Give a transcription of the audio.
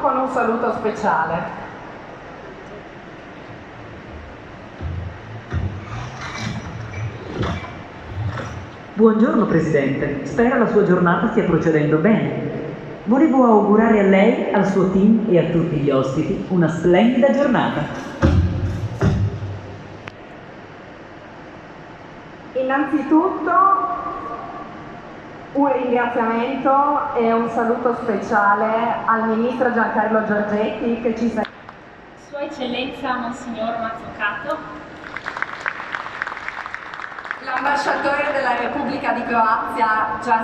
Con un saluto speciale. Buongiorno Presidente, spero la sua giornata stia procedendo bene. Volevo augurare a lei, al suo team e a tutti gli ospiti una splendida giornata. Innanzitutto un ringraziamento e un saluto speciale al Ministro Giancarlo Giorgetti che ci segue. Sua Eccellenza Monsignor Mazzucato, L'ambasciatore della Repubblica di Croazia,